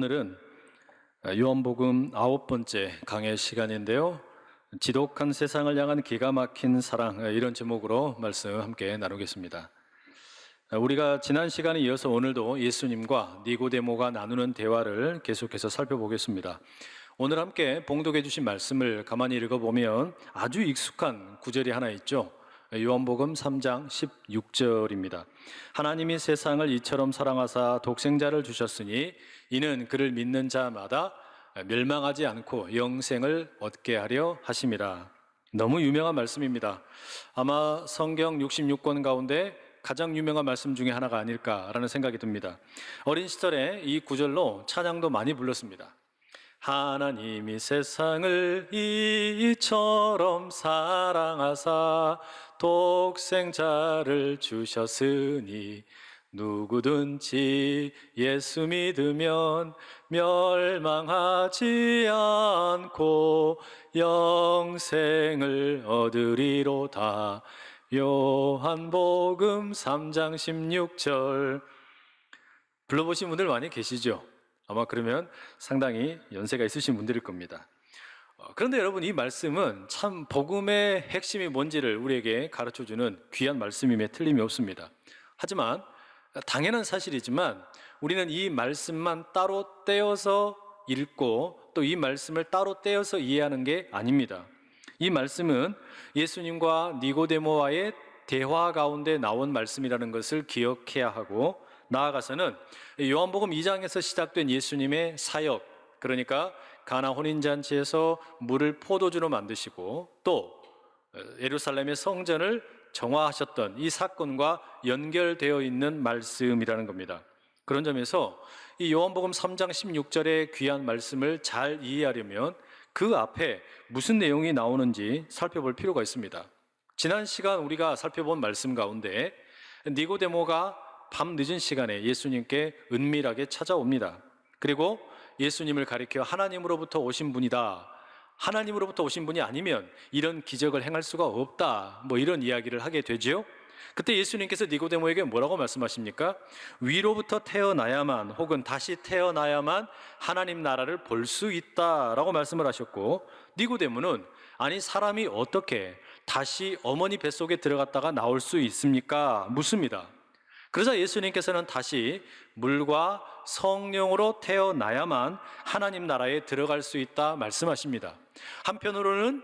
오늘은 요한복음 9번째 강의 시간인데요. 지독한 세상을 향한 기가 막힌 사랑, 이런 제목으로 말씀 함께 나누겠습니다. 우리가 지난 시간에 이어서 오늘도 예수님과 니고데모가 나누는 대화를 계속해서 살펴보겠습니다. 오늘 함께 봉독해 주신 말씀을 가만히 읽어보면 아주 익숙한 구절이 하나 있죠. 요한복음 3장 16절입니다. 하나님이 세상을 이처럼 사랑하사 독생자를 주셨으니 이는 그를 믿는 자마다 멸망하지 않고 영생을 얻게 하려 하심이라. 너무 유명한 말씀입니다. 아마 성경 66권 가운데 가장 유명한 말씀 중에 하나가 아닐까라는 생각이 듭니다. 어린 시절에 이 구절로 찬양도 많이 불렀습니다. 하나님이 세상을 이처럼 사랑하사 독생자를 주셨으니 누구든지 예수 믿으면 멸망하지 않고 영생을 얻으리로다. 요한복음 3장 16절. 불러보신 분들 많이 계시죠? 아마 그러면 상당히 연세가 있으신 분들일 겁니다. 그런데 여러분, 이 말씀은 참 복음의 핵심이 뭔지를 우리에게 가르쳐주는 귀한 말씀임에 틀림이 없습니다. 하지만 당연한 사실이지만 우리는 이 말씀만 따로 떼어서 읽고 또 이 말씀을 따로 떼어서 이해하는 게 아닙니다. 이 말씀은 예수님과 니고데모와의 대화 가운데 나온 말씀이라는 것을 기억해야 하고, 나아가서는 요한복음 2장에서 시작된 예수님의 사역, 그러니까 가나 혼인잔치에서 물을 포도주로 만드시고 또 예루살렘의 성전을 정화하셨던 이 사건과 연결되어 있는 말씀이라는 겁니다. 그런 점에서 이 요한복음 3장 16절의 귀한 말씀을 잘 이해하려면 그 앞에 무슨 내용이 나오는지 살펴볼 필요가 있습니다. 지난 시간 우리가 살펴본 말씀 가운데 니고데모가 밤 늦은 시간에 예수님께 은밀하게 찾아옵니다. 그리고 예수님을 가리켜 하나님으로부터 오신 분이다, 하나님으로부터 오신 분이 아니면 이런 기적을 행할 수가 없다, 이런 이야기를 하게 되죠. 그때 예수님께서 니고데모에게 뭐라고 말씀하십니까? 위로부터 태어나야만 혹은 다시 태어나야만 하나님 나라를 볼 수 있다라고 말씀을 하셨고, 니고데모는 아니 사람이 어떻게 다시 어머니 뱃속에 들어갔다가 나올 수 있습니까? 묻습니다. 그러자 예수님께서는 다시 물과 성령으로 태어나야만 하나님 나라에 들어갈 수 있다 말씀하십니다. 한편으로는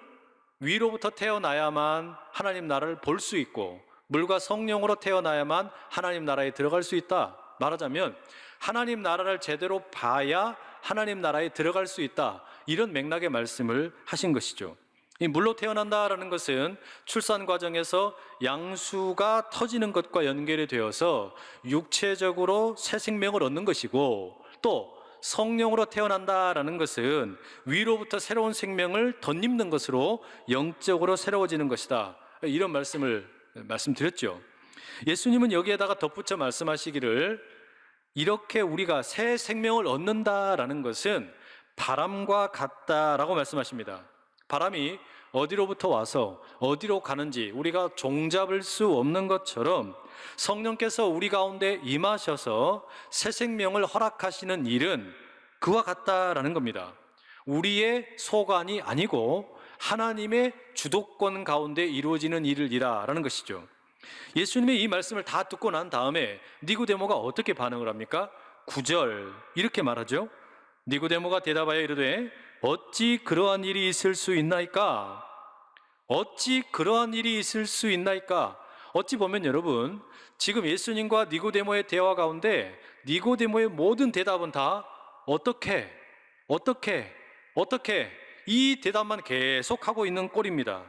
위로부터 태어나야만 하나님 나라를 볼 수 있고 물과 성령으로 태어나야만 하나님 나라에 들어갈 수 있다. 말하자면 하나님 나라를 제대로 봐야 하나님 나라에 들어갈 수 있다, 이런 맥락의 말씀을 하신 것이죠. 이 물로 태어난다라는 것은 출산 과정에서 양수가 터지는 것과 연결이 되어서 육체적으로 새 생명을 얻는 것이고, 또 성령으로 태어난다라는 것은 위로부터 새로운 생명을 덧입는 것으로 영적으로 새로워지는 것이다, 이런 말씀드렸죠. 예수님은 여기에다가 덧붙여 말씀하시기를, 이렇게 우리가 새 생명을 얻는다라는 것은 바람과 같다라고 말씀하십니다. 바람이 어디로부터 와서 어디로 가는지 우리가 종잡을 수 없는 것처럼 성령께서 우리 가운데 임하셔서 새 생명을 허락하시는 일은 그와 같다라는 겁니다. 우리의 소관이 아니고 하나님의 주도권 가운데 이루어지는 일이라는 것이죠. 예수님의 이 말씀을 다 듣고 난 다음에 니고데모가 어떻게 반응을 합니까? 9절 이렇게 말하죠. 니고데모가 대답하여 이르되 어찌 그러한 일이 있을 수 있나이까? 어찌 그러한 일이 있을 수 있나이까? 어찌 보면 여러분, 지금 예수님과 니고데모의 대화 가운데 니고데모의 모든 대답은 다 어떻게 이 대답만 계속하고 있는 꼴입니다.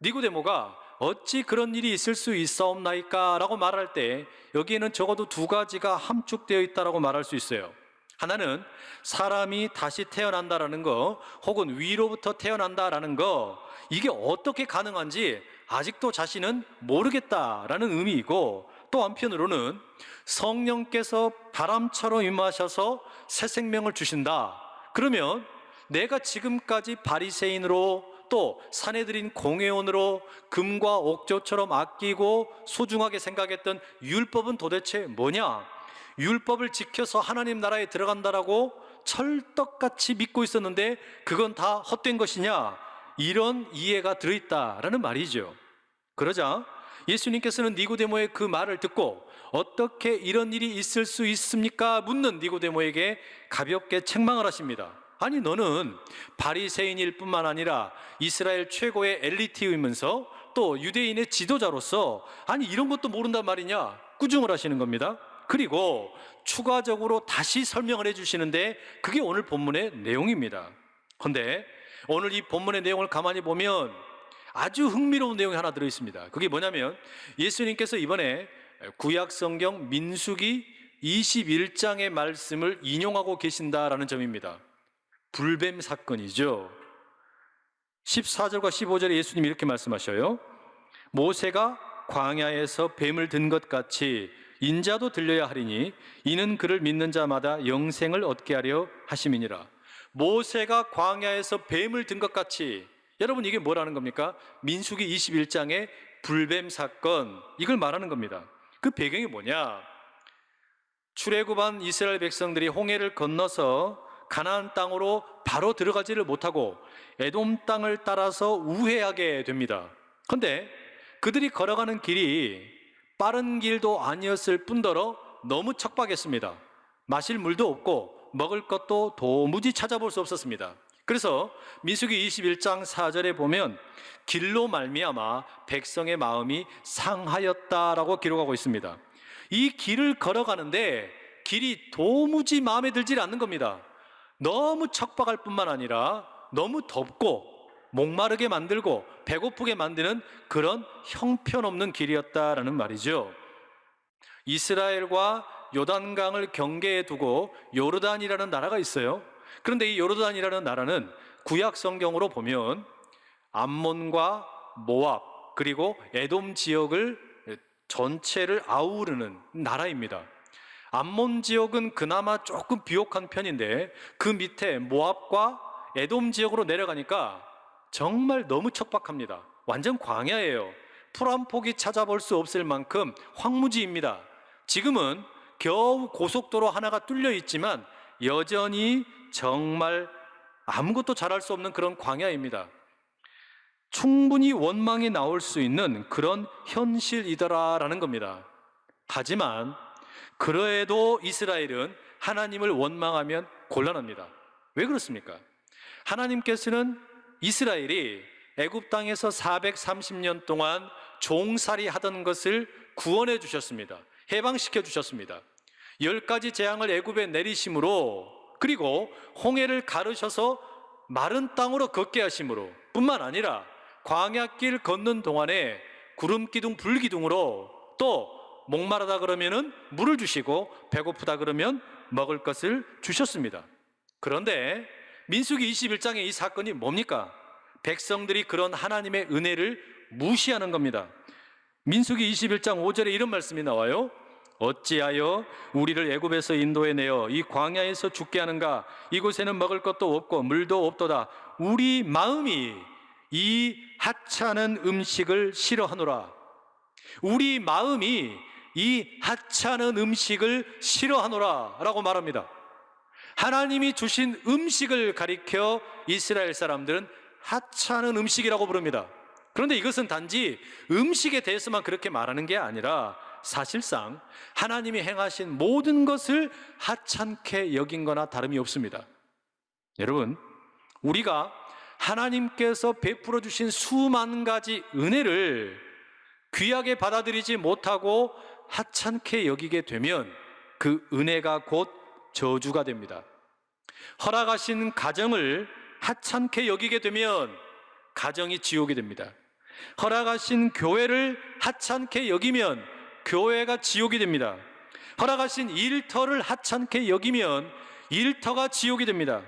니고데모가 어찌 그런 일이 있을 수 있사옵나이까? 라고 말할 때 여기에는 적어도 두 가지가 함축되어 있다라고 말할 수 있어요. 하나는 사람이 다시 태어난다라는 거, 혹은 위로부터 태어난다라는 거, 이게 어떻게 가능한지 아직도 자신은 모르겠다라는 의미이고, 또 한편으로는 성령께서 바람처럼 임하셔서 새 생명을 주신다. 그러면 내가 지금까지 바리새인으로 또 사내들인 공회원으로 금과 옥조처럼 아끼고 소중하게 생각했던 율법은 도대체 뭐냐? 율법을 지켜서 하나님 나라에 들어간다라고 철떡같이 믿고 있었는데 그건 다 헛된 것이냐? 이런 이해가 들어있다라는 말이죠. 그러자 예수님께서는 니고데모의 그 말을 듣고 어떻게 이런 일이 있을 수 있습니까? 묻는 니고데모에게 가볍게 책망을 하십니다. 아니, 너는 바리새인일 뿐만 아니라 이스라엘 최고의 엘리트이면서 또 유대인의 지도자로서 아니 이런 것도 모른단 말이냐? 꾸중을 하시는 겁니다. 그리고 추가적으로 다시 설명을 해주시는데 그게 오늘 본문의 내용입니다. 그런데 오늘 이 본문의 내용을 가만히 보면 아주 흥미로운 내용이 하나 들어있습니다. 그게 뭐냐면 예수님께서 이번에 구약 성경 민수기 21장의 말씀을 인용하고 계신다라는 점입니다. 불뱀 사건이죠. 14절과 15절에 예수님이 이렇게 말씀하셔요. 모세가 광야에서 뱀을 든 것 같이 인자도 들려야 하리니 이는 그를 믿는 자마다 영생을 얻게 하려 하심이니라. 모세가 광야에서 뱀을 든 것 같이, 여러분 이게 뭐라는 겁니까? 민수기 21장의 불뱀 사건, 이걸 말하는 겁니다. 그 배경이 뭐냐? 출애굽한 이스라엘 백성들이 홍해를 건너서 가나안 땅으로 바로 들어가지를 못하고 에돔 땅을 따라서 우회하게 됩니다. 그런데 그들이 걸어가는 길이 빠른 길도 아니었을 뿐더러 너무 척박했습니다. 마실 물도 없고 먹을 것도 도무지 찾아볼 수 없었습니다. 그래서 민수기 21장 4절에 보면 길로 말미암아 백성의 마음이 상하였다라고 기록하고 있습니다. 이 길을 걸어가는데 길이 도무지 마음에 들지 않는 겁니다. 너무 척박할 뿐만 아니라 너무 덥고 목마르게 만들고 배고프게 만드는 그런 형편없는 길이었다라는 말이죠. 이스라엘과 요단강을 경계에 두고 요르단이라는 나라가 있어요. 그런데 이 요르단이라는 나라는 구약 성경으로 보면 암몬과 모압 그리고 에돔 지역을 전체를 아우르는 나라입니다. 암몬 지역은 그나마 조금 비옥한 편인데 그 밑에 모압과 에돔 지역으로 내려가니까 정말 너무 척박합니다. 완전 광야예요. 풀 한 폭이 찾아볼 수 없을 만큼 황무지입니다. 지금은 겨우 고속도로 하나가 뚫려 있지만 여전히 정말 아무것도 잘할 수 없는 그런 광야입니다. 충분히 원망이 나올 수 있는 그런 현실이더라라는 겁니다. 하지만 그래도 이스라엘은 하나님을 원망하면 곤란합니다. 왜 그렇습니까? 하나님께서는 이스라엘이 애굽 땅에서 430년 동안 종살이 하던 것을 구원해 주셨습니다. 해방시켜 주셨습니다. 10가지 재앙을 애굽에 내리심으로, 그리고 홍해를 가르셔서 마른 땅으로 걷게 하심으로 뿐만 아니라 광야길 걷는 동안에 구름기둥 불기둥으로 또 목마르다 그러면은 물을 주시고 배고프다 그러면 먹을 것을 주셨습니다. 그런데 민수기 21장의 이 사건이 뭡니까? 백성들이 그런 하나님의 은혜를 무시하는 겁니다. 민수기 21장 5절에 이런 말씀이 나와요. 어찌하여 우리를 애굽에서 인도해 내어 이 광야에서 죽게 하는가? 이곳에는 먹을 것도 없고 물도 없도다. 우리 마음이 이 하찮은 음식을 싫어하노라. 우리 마음이 이 하찮은 음식을 싫어하노라 라고 말합니다. 하나님이 주신 음식을 가리켜 이스라엘 사람들은 하찮은 음식이라고 부릅니다. 그런데 이것은 단지 음식에 대해서만 그렇게 말하는 게 아니라 사실상 하나님이 행하신 모든 것을 하찮게 여긴 거나 다름이 없습니다. 여러분, 우리가 하나님께서 베풀어 주신 수만 가지 은혜를 귀하게 받아들이지 못하고 하찮게 여기게 되면 그 은혜가 곧 저주가 됩니다. 허락하신 가정을 하찮게 여기게 되면 가정이 지옥이 됩니다. 허락하신 교회를 하찮게 여기면 교회가 지옥이 됩니다. 허락하신 일터를 하찮게 여기면 일터가 지옥이 됩니다.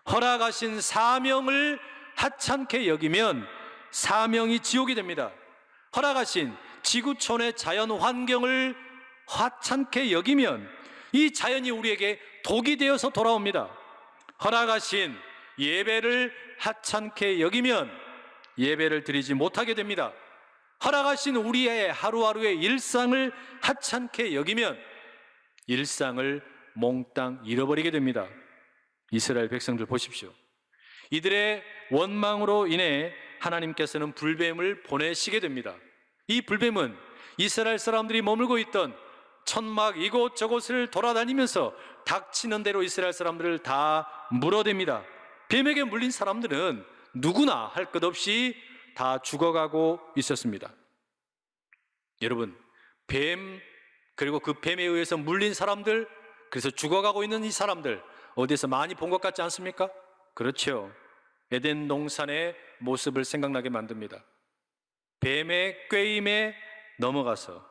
허락하신 사명을 하찮게 여기면 사명이 지옥이 됩니다. 허락하신 지구촌의 자연 환경을 하찮게 여기면 이 자연이 우리에게 독이 되어서 돌아옵니다. 허락하신 예배를 하찮게 여기면 예배를 드리지 못하게 됩니다. 허락하신 우리의 하루하루의 일상을 하찮게 여기면 일상을 몽땅 잃어버리게 됩니다. 이스라엘 백성들 보십시오. 이들의 원망으로 인해 하나님께서는 불뱀을 보내시게 됩니다. 이 불뱀은 이스라엘 사람들이 머물고 있던 천막 이곳저곳을 돌아다니면서 닥치는 대로 이스라엘 사람들을 다 물어댑니다. 뱀에게 물린 사람들은 누구나 할 것 없이 다 죽어가고 있었습니다. 여러분, 뱀, 그리고 그 뱀에 의해서 물린 사람들, 그래서 죽어가고 있는 이 사람들 어디에서 많이 본 것 같지 않습니까? 그렇죠. 에덴 동산의 모습을 생각나게 만듭니다. 뱀의 꾀임에 넘어가서,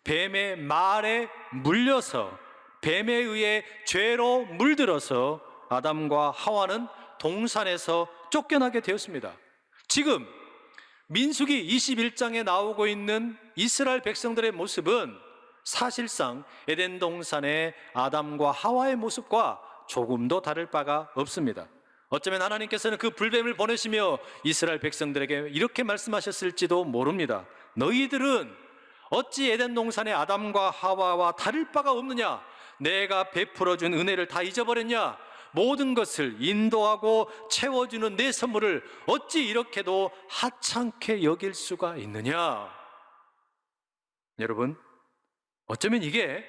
뱀의 말에 물려서, 뱀에 의해 죄로 물들어서 아담과 하와는 동산에서 쫓겨나게 되었습니다. 지금 민수기 21장에 나오고 있는 이스라엘 백성들의 모습은 사실상 에덴 동산의 아담과 하와의 모습과 조금도 다를 바가 없습니다. 어쩌면 하나님께서는 그 불뱀을 보내시며 이스라엘 백성들에게 이렇게 말씀하셨을지도 모릅니다. 너희들은 어찌 에덴 동산의 아담과 하와와 다를 바가 없느냐? 내가 베풀어준 은혜를 다 잊어버렸냐? 모든 것을 인도하고 채워주는 내 선물을 어찌 이렇게도 하찮게 여길 수가 있느냐? 여러분, 어쩌면 이게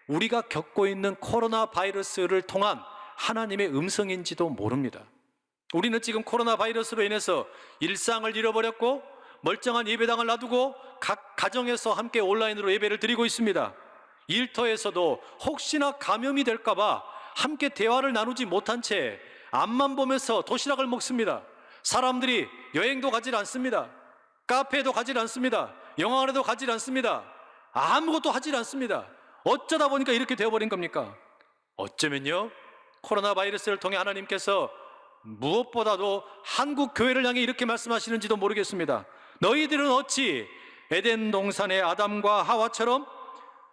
우리가 겪고 있는 코로나 바이러스를 통한 하나님의 음성인지도 모릅니다. 우리는 지금 코로나 바이러스로 인해서 일상을 잃어버렸고 멀쩡한 예배당을 놔두고 각 가정에서 함께 온라인으로 예배를 드리고 있습니다. 일터에서도 혹시나 감염이 될까 봐 함께 대화를 나누지 못한 채 앞만 보면서 도시락을 먹습니다. 사람들이 여행도 가질 않습니다. 카페에도 가질 않습니다. 영화관에도 가질 않습니다. 아무것도 하질 않습니다. 어쩌다 보니까 이렇게 되어버린 겁니까? 어쩌면요, 코로나 바이러스를 통해 하나님께서 무엇보다도 한국 교회를 향해 이렇게 말씀하시는지도 모르겠습니다. 너희들은 어찌 에덴 동산의 아담과 하와처럼,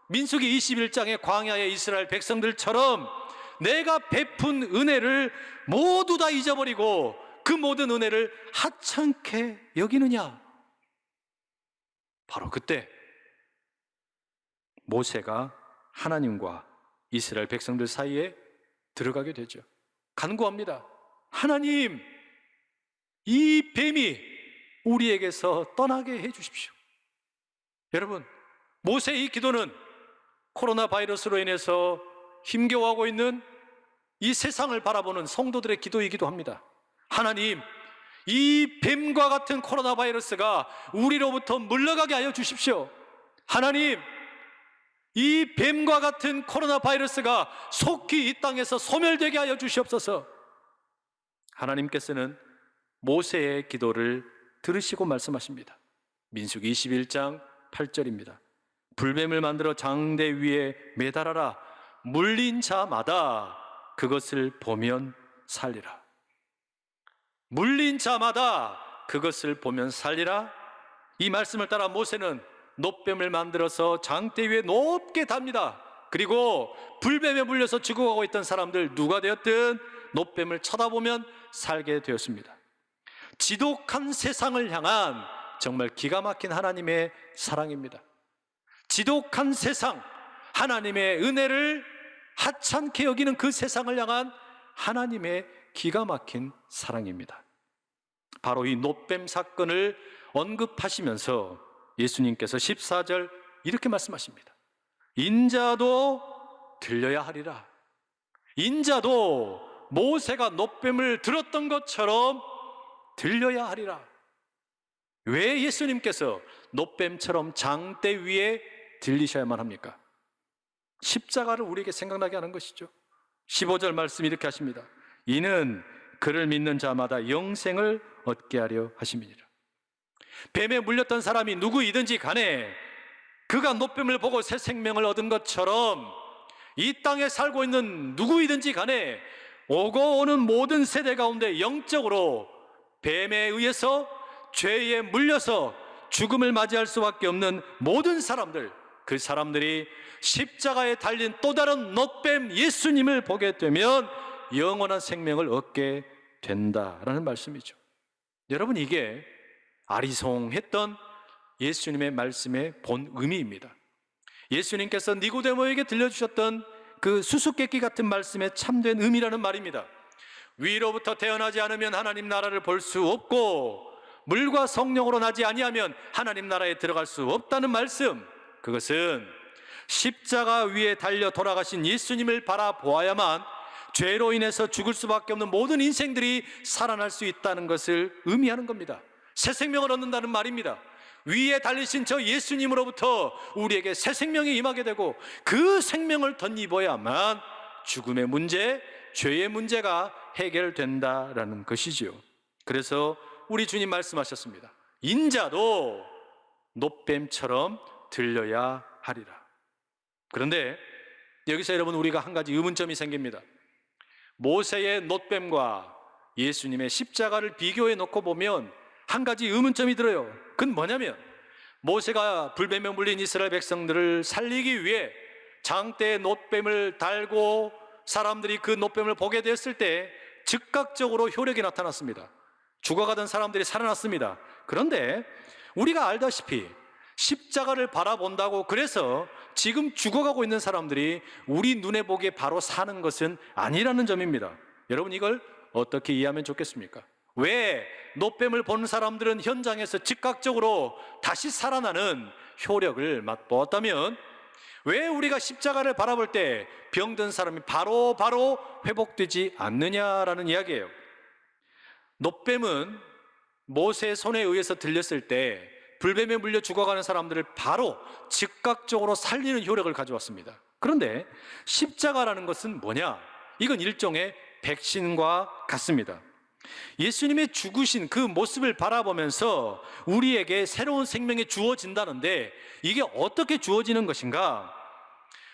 민수기 21장의 광야의 이스라엘 백성들처럼 내가 베푼 은혜를 모두 다 잊어버리고 그 모든 은혜를 하찮게 여기느냐? 바로 그때 모세가 하나님과 이스라엘 백성들 사이에 들어가게 되죠. 간구합니다. 하나님, 이 뱀이 우리에게서 떠나게 해 주십시오. 여러분, 모세의 이 기도는 코로나 바이러스로 인해서 힘겨워하고 있는 이 세상을 바라보는 성도들의 기도이기도 합니다. 하나님, 이 뱀과 같은 코로나 바이러스가 우리로부터 물러가게 하여 주십시오. 하나님, 이 뱀과 같은 코로나 바이러스가 속히 이 땅에서 소멸되게 하여 주시옵소서. 하나님께서는 모세의 기도를 들으시고 말씀하십니다. 민수기 21장 8절입니다. 불뱀을 만들어 장대 위에 매달아라. 물린 자마다 그것을 보면 살리라. 물린 자마다 그것을 보면 살리라. 이 말씀을 따라 모세는 놋뱀을 만들어서 장대 위에 높게 답니다. 그리고 불뱀에 물려서 죽어가고 있던 사람들 누가 되었든 놋뱀을 쳐다보면 살게 되었습니다. 지독한 세상을 향한 정말 기가 막힌 하나님의 사랑입니다. 지독한 세상, 하나님의 은혜를 하찮게 여기는 그 세상을 향한 하나님의 기가 막힌 사랑입니다. 바로 이 놋뱀 사건을 언급하시면서 예수님께서 14절 이렇게 말씀하십니다. 인자도 들려야 하리라. 인자도 모세가 놋뱀을 들었던 것처럼 들려야 하리라. 왜 예수님께서 놋뱀처럼 장대 위에 들리셔야만 합니까? 십자가를 우리에게 생각나게 하는 것이죠. 15절 말씀 이렇게 하십니다. 이는 그를 믿는 자마다 영생을 얻게 하려 하심이니라. 뱀에 물렸던 사람이 누구이든지 간에 그가 놋뱀을 보고 새 생명을 얻은 것처럼 이 땅에 살고 있는 누구이든지 간에 오고 오는 모든 세대 가운데 영적으로 뱀에 의해서 죄에 물려서 죽음을 맞이할 수밖에 없는 모든 사람들, 그 사람들이 십자가에 달린 또 다른 놋뱀 예수님을 보게 되면 영원한 생명을 얻게 된다라는 말씀이죠. 여러분, 이게 아리송했던 예수님의 말씀의 본 의미입니다. 예수님께서 니고데모에게 들려주셨던 그 수수께끼 같은 말씀의 참된 의미라는 말입니다. 위로부터 태어나지 않으면 하나님 나라를 볼 수 없고 물과 성령으로 나지 아니하면 하나님 나라에 들어갈 수 없다는 말씀, 그것은 십자가 위에 달려 돌아가신 예수님을 바라보아야만 죄로 인해서 죽을 수밖에 없는 모든 인생들이 살아날 수 있다는 것을 의미하는 겁니다. 새 생명을 얻는다는 말입니다. 위에 달리신 저 예수님으로부터 우리에게 새 생명이 임하게 되고 그 생명을 덧입어야만 죽음의 문제, 죄의 문제가 해결된다라는 것이지요. 그래서 우리 주님 말씀하셨습니다. 인자도 놋뱀처럼 들려야 하리라. 그런데 여기서 여러분, 우리가 한 가지 의문점이 생깁니다. 모세의 놋뱀과 예수님의 십자가를 비교해 놓고 보면 한 가지 의문점이 들어요. 그건 뭐냐면, 모세가 불뱀에 물린 이스라엘 백성들을 살리기 위해 장대에 놋뱀을 달고 사람들이 그 놋뱀을 보게 되었을 때 즉각적으로 효력이 나타났습니다. 죽어가던 사람들이 살아났습니다. 그런데 우리가 알다시피 십자가를 바라본다고 그래서 지금 죽어가고 있는 사람들이 우리 눈에 보기에 바로 사는 것은 아니라는 점입니다. 여러분, 이걸 어떻게 이해하면 좋겠습니까? 왜 놋뱀을 본 사람들은 현장에서 즉각적으로 다시 살아나는 효력을 맛보았다면 왜 우리가 십자가를 바라볼 때 병든 사람이 바로 회복되지 않느냐라는 이야기예요. 놋뱀은 모세의 손에 의해서 들렸을 때 불뱀에 물려 죽어가는 사람들을 바로 즉각적으로 살리는 효력을 가져왔습니다. 그런데 십자가라는 것은 뭐냐? 이건 일종의 백신과 같습니다. 예수님의 죽으신 그 모습을 바라보면서 우리에게 새로운 생명이 주어진다는데, 이게 어떻게 주어지는 것인가?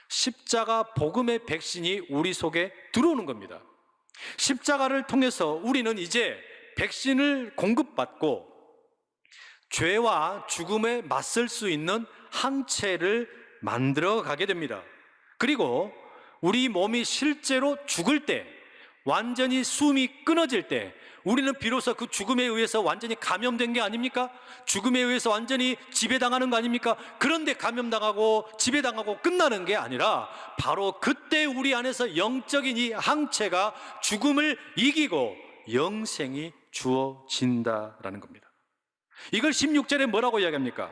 십자가 복음의 백신이 우리 속에 들어오는 겁니다. 십자가를 통해서 우리는 이제 백신을 공급받고 죄와 죽음에 맞설 수 있는 항체를 만들어 가게 됩니다. 그리고 우리 몸이 실제로 죽을 때, 완전히 숨이 끊어질 때 우리는 비로소 그 죽음에 의해서 완전히 감염된 게 아닙니까? 죽음에 의해서 완전히 지배당하는 거 아닙니까? 그런데 감염당하고 지배당하고 끝나는 게 아니라 바로 그때 우리 안에서 영적인 이 항체가 죽음을 이기고 영생이 주어진다라는 겁니다. 이걸 16절에 뭐라고 이야기합니까?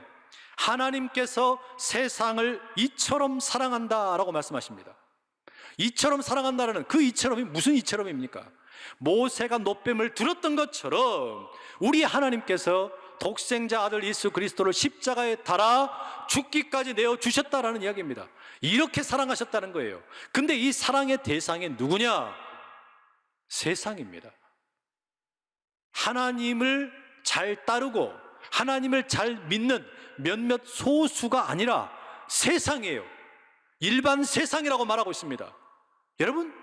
하나님께서 세상을 이처럼 사랑한다라고 말씀하십니다. 이처럼 사랑한다라는 그 이처럼이 무슨 이처럼입니까? 모세가 놋뱀을 들었던 것처럼 우리 하나님께서 독생자 아들 예수 그리스도를 십자가에 달아 죽기까지 내어주셨다라는 이야기입니다. 이렇게 사랑하셨다는 거예요. 근데 이 사랑의 대상이 누구냐? 세상입니다. 하나님을 잘 따르고 하나님을 잘 믿는 몇몇 소수가 아니라 세상이에요. 일반 세상이라고 말하고 있습니다. 여러분,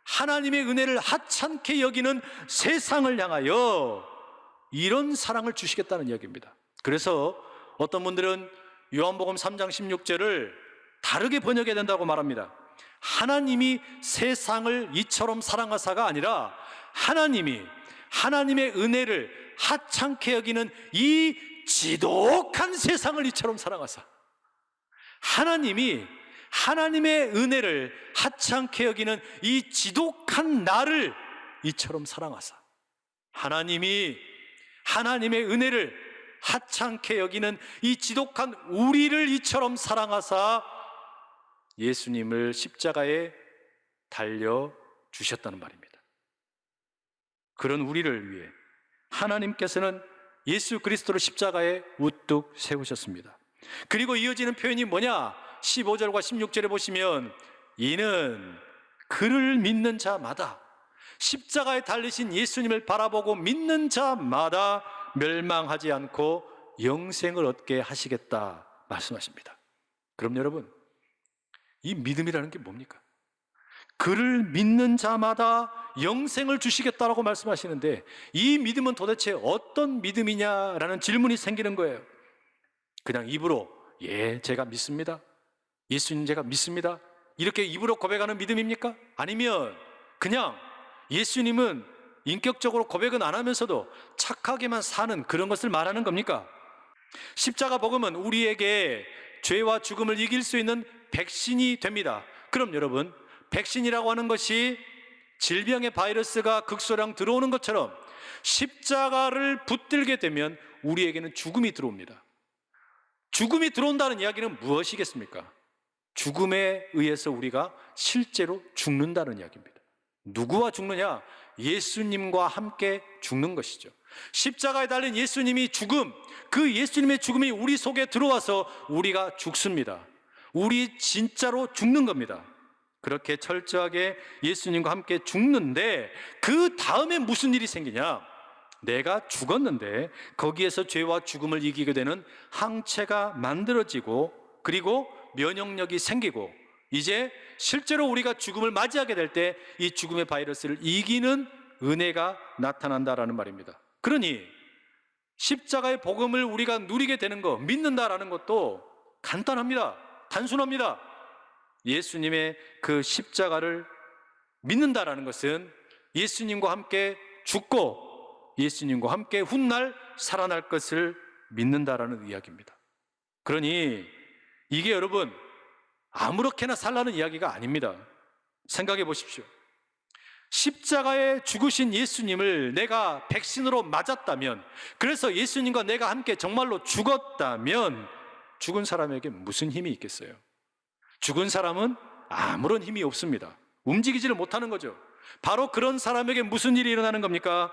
하나님의 은혜를 하찮게 여기는 세상을 향하여 이런 사랑을 주시겠다는 이야기입니다. 그래서 어떤 분들은 요한복음 3장 16절을 다르게 번역해야 된다고 말합니다. 하나님이 세상을 이처럼 사랑하사가 아니라 하나님이 하나님의 은혜를 하찮게 여기는 이 지독한 세상을 이처럼 사랑하사, 하나님이 하나님의 은혜를 하찮게 여기는 이 지독한 나를 이처럼 사랑하사, 하나님이 하나님의 은혜를 하찮게 여기는 이 지독한 우리를 이처럼 사랑하사 예수님을 십자가에 달려 주셨다는 말입니다. 그런 우리를 위해 하나님께서는 예수 그리스도를 십자가에 우뚝 세우셨습니다. 그리고 이어지는 표현이 뭐냐? 15절과 16절에 보시면 이는 그를 믿는 자마다, 십자가에 달리신 예수님을 바라보고 믿는 자마다 멸망하지 않고 영생을 얻게 하시겠다 말씀하십니다. 그럼 여러분, 이 믿음이라는 게 뭡니까? 그를 믿는 자마다 영생을 주시겠다라고 말씀하시는데, 이 믿음은 도대체 어떤 믿음이냐라는 질문이 생기는 거예요. 그냥 입으로 예, 제가 믿습니다, 예수님 제가 믿습니다, 이렇게 입으로 고백하는 믿음입니까? 아니면 그냥 예수님은 인격적으로 고백은 안 하면서도 착하게만 사는 그런 것을 말하는 겁니까? 십자가 복음은 우리에게 죄와 죽음을 이길 수 있는 백신이 됩니다. 그럼 여러분, 백신이라고 하는 것이 질병의 바이러스가 극소량 들어오는 것처럼 십자가를 붙들게 되면 우리에게는 죽음이 들어옵니다. 죽음이 들어온다는 이야기는 무엇이겠습니까? 죽음에 의해서 우리가 실제로 죽는다는 이야기입니다. 누구와 죽느냐? 예수님과 함께 죽는 것이죠. 십자가에 달린 예수님이 죽음, 그 예수님의 죽음이 우리 속에 들어와서 우리가 죽습니다. 우리 진짜로 죽는 겁니다. 그렇게 철저하게 예수님과 함께 죽는데 그 다음에 무슨 일이 생기냐? 내가 죽었는데 거기에서 죄와 죽음을 이기게 되는 항체가 만들어지고, 그리고 면역력이 생기고, 이제 실제로 우리가 죽음을 맞이하게 될 때 이 죽음의 바이러스를 이기는 은혜가 나타난다라는 말입니다. 그러니 십자가의 복음을 우리가 누리게 되는 거, 믿는다라는 것도 간단합니다. 단순합니다. 예수님의 그 십자가를 믿는다라는 것은 예수님과 함께 죽고 예수님과 함께 훗날 살아날 것을 믿는다라는 이야기입니다. 그러니 이게 여러분 아무렇게나 살라는 이야기가 아닙니다. 생각해 보십시오. 십자가에 죽으신 예수님을 내가 백신으로 맞았다면, 그래서 예수님과 내가 함께 정말로 죽었다면 죽은 사람에게 무슨 힘이 있겠어요? 죽은 사람은 아무런 힘이 없습니다. 움직이지를 못하는 거죠. 바로 그런 사람에게 무슨 일이 일어나는 겁니까?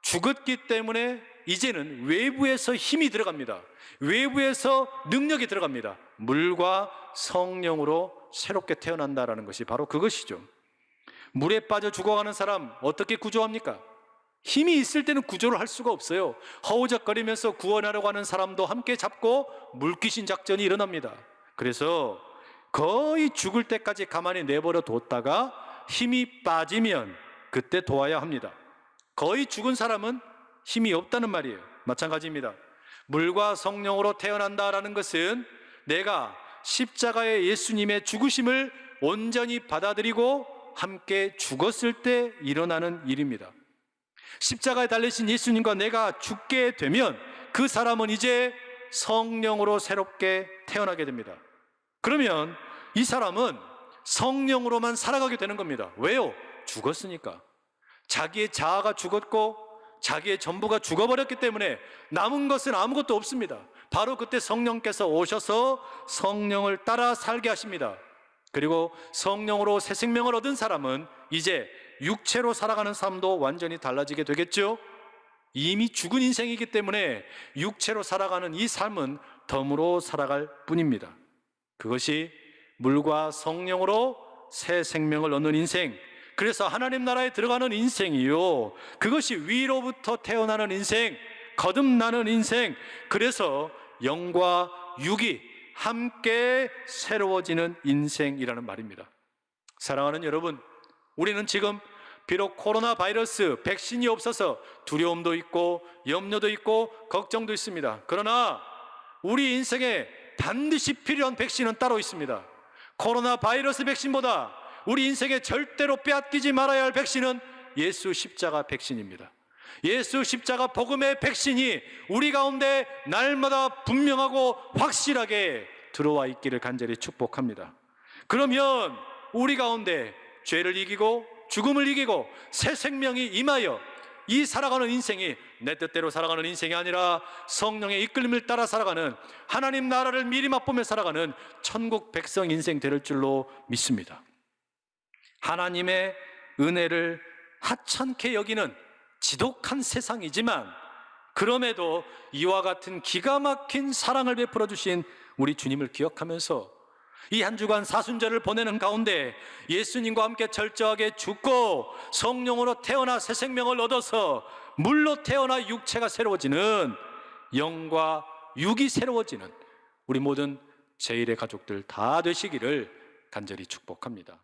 죽었기 때문에 이제는 외부에서 힘이 들어갑니다. 외부에서 능력이 들어갑니다. 물과 성령으로 새롭게 태어난다라는 것이 바로 그것이죠. 물에 빠져 죽어가는 사람 어떻게 구조합니까? 힘이 있을 때는 구조를 할 수가 없어요. 허우적거리면서 구원하려고 하는 사람도 함께 잡고 물귀신 작전이 일어납니다. 그래서 거의 죽을 때까지 가만히 내버려 뒀다가 힘이 빠지면 그때 도와야 합니다. 거의 죽은 사람은 힘이 없다는 말이에요. 마찬가지입니다. 물과 성령으로 태어난다라는 것은 내가 십자가의 예수님의 죽으심을 온전히 받아들이고 함께 죽었을 때 일어나는 일입니다. 십자가에 달리신 예수님과 내가 죽게 되면 그 사람은 이제 성령으로 새롭게 태어나게 됩니다. 그러면 이 사람은 성령으로만 살아가게 되는 겁니다. 왜요? 죽었으니까. 자기의 자아가 죽었고 자기의 전부가 죽어버렸기 때문에 남은 것은 아무것도 없습니다. 바로 그때 성령께서 오셔서 성령을 따라 살게 하십니다. 그리고 성령으로 새 생명을 얻은 사람은 이제 육체로 살아가는 삶도 완전히 달라지게 되겠죠. 이미 죽은 인생이기 때문에 육체로 살아가는 이 삶은 덤으로 살아갈 뿐입니다. 그것이 물과 성령으로 새 생명을 얻는 인생, 그래서 하나님 나라에 들어가는 인생이요, 그것이 위로부터 태어나는 인생, 거듭나는 인생, 그래서 영과 육이 함께 새로워지는 인생이라는 말입니다. 사랑하는 여러분, 우리는 지금 비록 코로나 바이러스 백신이 없어서 두려움도 있고 염려도 있고 걱정도 있습니다. 그러나 우리 인생에 반드시 필요한 백신은 따로 있습니다. 코로나 바이러스 백신보다 우리 인생에 절대로 빼앗기지 말아야 할 백신은 예수 십자가 백신입니다. 예수 십자가 복음의 백신이 우리 가운데 날마다 분명하고 확실하게 들어와 있기를 간절히 축복합니다. 그러면 우리 가운데 죄를 이기고 죽음을 이기고 새 생명이 임하여 이 살아가는 인생이 내 뜻대로 살아가는 인생이 아니라 성령의 이끌림을 따라 살아가는, 하나님 나라를 미리 맛보며 살아가는 천국 백성 인생 될 줄로 믿습니다. 하나님의 은혜를 하찮게 여기는 지독한 세상이지만 그럼에도 이와 같은 기가 막힌 사랑을 베풀어 주신 우리 주님을 기억하면서 이 한 주간 사순절을 보내는 가운데 예수님과 함께 철저하게 죽고 성령으로 태어나 새 생명을 얻어서 물로 태어나 육체가 새로워지는, 영과 육이 새로워지는 우리 모든 제1의 가족들 다 되시기를 간절히 축복합니다.